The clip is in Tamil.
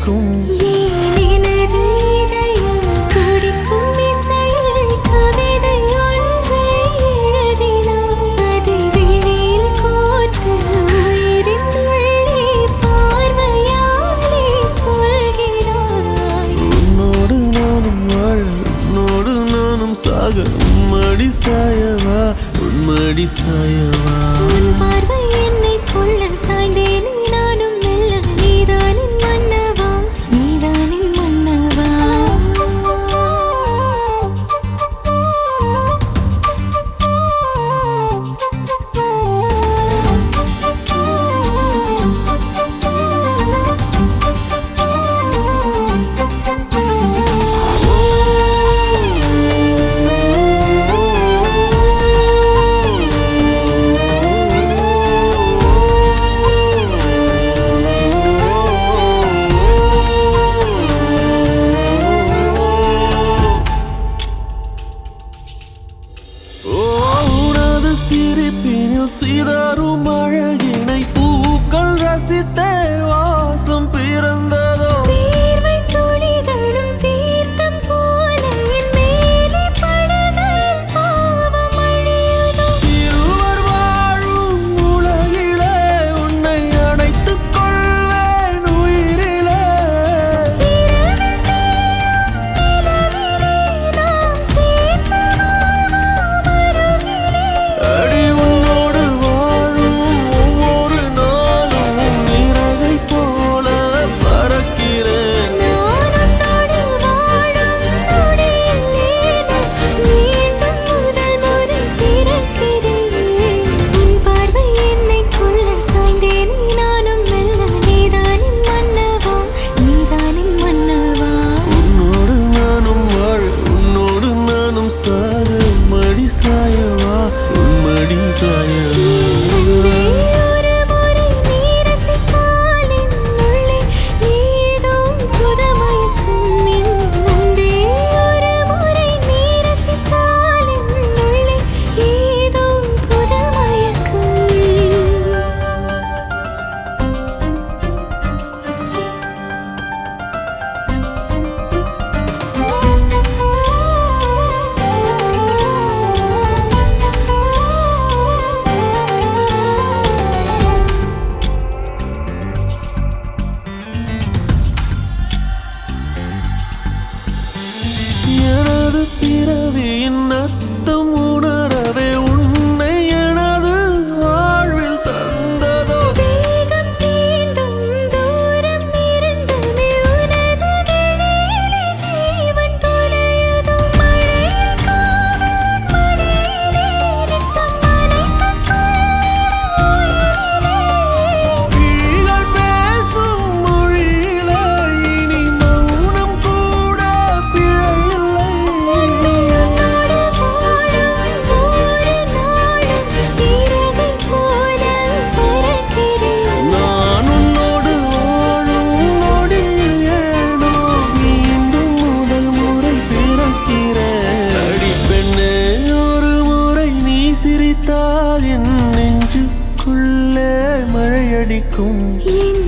மழையடிக்கும். உன்னோடு நானும் வாழ உன்னோடு நானும் சாக உன்மடி சாயவா உன்மடி சாயவா. பார்வை என்னை கொள்ள சாய்ந்தேனே நானும் மெல்ல நீதானின் மன்னவா நீதானின் மன்னவா. சிரிப்பினில் சிதறும் அழகினை பூக்கள் ரசித்தே வாசம் பிறந்ததோ. தீர்வை துளிகளும் தீர்த்தம் போல என் மேலே படுகையில் பாவம் அழியுதோ. இருவர் வாழும் உலகிலே உன்னை அணைத்துக் கொள்வேன் உயிரிலே. இரவில் தேயும் நிலவிலே நாம் சேர்ந்து வாழ்வோம் அருகிலே. அடி உன்னோடு வாழும் ஒவ்வொரு நாளும் இறகை போல பறக்கிறேன். நான் உன்னோடு வாழும் நொடியில் ஏனோ மீண்டும் முதல் முறை பிறக்கிறேன். உன் பார்வை என்னை கொள்ள சாய்ந்தேனே நானும் மெல்ல நீதானின் மன்னவா நீதானின் மன்னவா. உன்னோடு நானும் வாழ உன்னோடு நானும் சாக மடி சாயவா உன்மடி சாயவா. அன்பே ஒரு முறை நீ ரசித்தால் என் உள்ளே ஏதோ புதுமயக்கம். என் அன்பே ஒரு முறை நீ ரசித்தால் என் உள்ளே ஏதோ புதுமயக்கம். எனது பிறவியின் அர்த்தம் உணரவே உன்னை எனது வாழ்வில் தந்ததோ. தேகம் தீண்டும் தூரம் இருந்துமே உனது விழியிலே ஜீவன் தொலையுதோ. மழையில் காதல் மடியிலே நித்தம் நனைத்துக் கொள்ளிட உயிரிலே. விழிகள் பேசும் மொழியிலே இனி மௌனம் கூட பிழையில்லை. உன்னோடு வாழும் ஒவ்வொரு நாளும் இறகை போல பறக்கிறேன். நான் உன்னோடு வாழும் நொடியில் ஏனோ மீண்டும் முதல் முறை பிறக்கிறேன். அடி பெண்ணே ஒரு முறை நீ சிரித்தால் என் நெஞ்சுக்குள்ளே மழையடிக்கும். என்